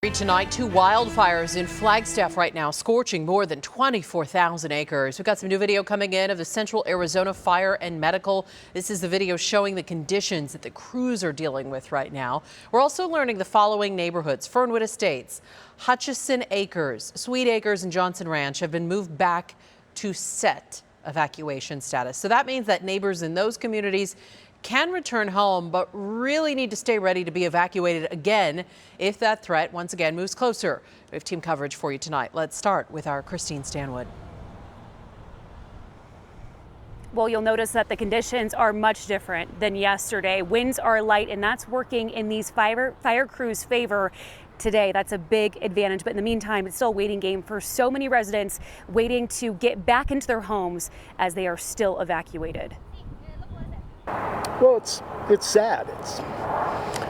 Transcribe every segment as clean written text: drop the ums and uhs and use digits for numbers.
Tonight, two wildfires in Flagstaff right now, scorching more than 24,000 acres. We've got some new video coming in of the Central Arizona Fire and Medical. This is the video showing the conditions that the crews are dealing with right now. We're also learning the following neighborhoods: Fernwood Estates, Hutchison Acres, Sweet Acres, and Johnson Ranch have been moved back to set evacuation status. So that means that neighbors in those communities can return home, but really need to stay ready to be evacuated again if that threat once again moves closer. We have team coverage for you tonight. Let's start with our Christine Stanwood. Well, you'll notice that the conditions are much different than yesterday. Winds are light, and that's working in these fire crews' favor today. That's a big advantage. But in the meantime, it's still a waiting game for so many residents waiting to get back into their homes as they are still evacuated. Well, it's sad.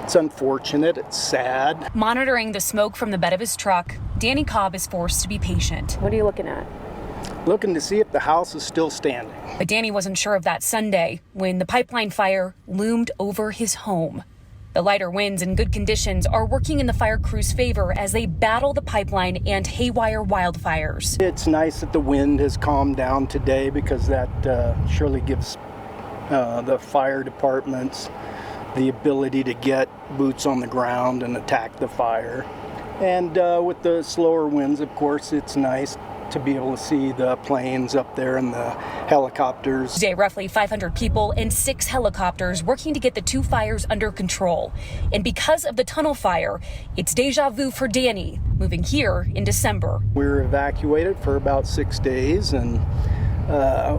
It's unfortunate. It's sad. Monitoring the smoke from the bed of his truck, Danny Cobb is forced to be patient. What are you looking at? Looking to see if the house is still standing. But Danny wasn't sure of that Sunday when the pipeline fire loomed over his home. The lighter winds and good conditions are working in the fire crew's favor as they battle the pipeline and haywire wildfires. It's nice that the wind has calmed down today, because that surely gives the fire departments the ability to get boots on the ground and attack the fire. And with the slower winds, of course, it's nice to be able to see the planes up there and the helicopters. Today, roughly 500 people and 6 helicopters working to get the two fires under control. And because of the tunnel fire, it's deja vu for Danny, moving here in December. We were evacuated for about 6 days, and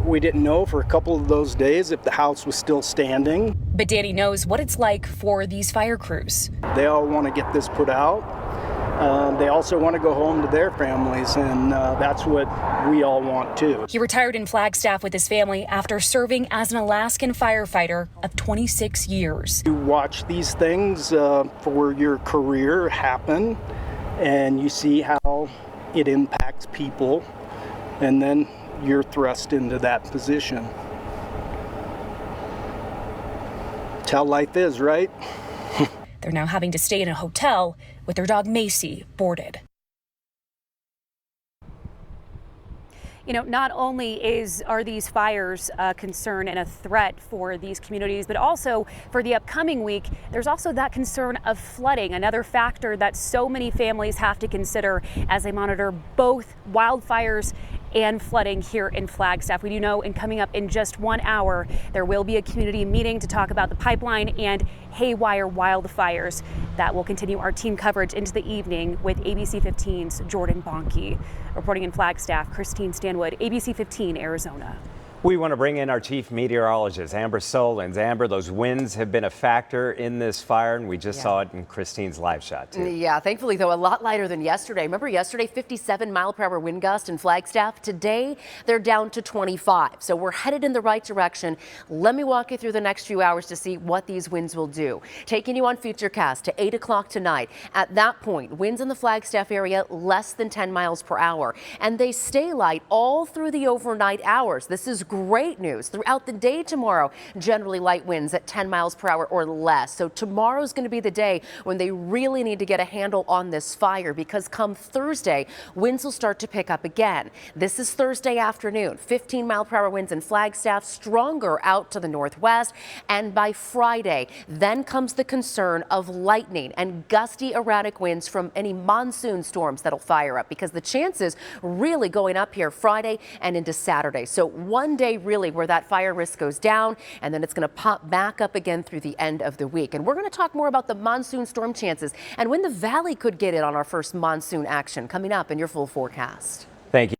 we didn't know for a couple of those days if the house was still standing. But Danny knows what it's like for these fire crews. They all want to get this put out. They also want to go home to their families, and that's what we all want too. He retired in Flagstaff with his family after serving as an Alaskan firefighter of 26 years. You watch these things for your career happen, and you see how it impacts people, and then you're thrust into that position. It's how life is, right? They're now having to stay in a hotel with their dog Macy boarded. You know, not only are these fires a concern and a threat for these communities, but also for the upcoming week, there's also that concern of flooding, another factor that so many families have to consider as they monitor both wildfires and flooding here in Flagstaff. We do know, and coming up in just 1 hour, there will be a community meeting to talk about the pipeline and haywire wildfires. That will continue our team coverage into the evening with ABC 15's Jordan Bonke. Reporting in Flagstaff, Christine Stanwood, ABC 15, Arizona. We want to bring in our chief meteorologist, Amber Solins. Amber, those winds have been a factor in this fire, and we just saw it in Christine's live shot, too. Yeah, thankfully, though, a lot lighter than yesterday. Remember yesterday, 57-mile-per-hour wind gust in Flagstaff? Today, they're down to 25. So we're headed in the right direction. Let me walk you through the next few hours to see what these winds will do. Taking you on Futurecast to 8 o'clock tonight. At that point, winds in the Flagstaff area less than 10 miles per hour. And they stay light all through the overnight hours. This is great news. Throughout the day tomorrow, generally light winds at 10 miles per hour or less. So tomorrow's going to be the day when they really need to get a handle on this fire, because come Thursday, winds will start to pick up again. This is Thursday afternoon, 15-mile-per-hour winds in Flagstaff, stronger out to the northwest. And by Friday, then comes the concern of lightning and gusty erratic winds from any monsoon storms that'll fire up, because the chances really going up here Friday and into Saturday. So one day really where that fire risk goes down, and then it's going to pop back up again through the end of the week. And we're going to talk more about the monsoon storm chances and when the valley could get in on our first monsoon action coming up in your full forecast. Thank you.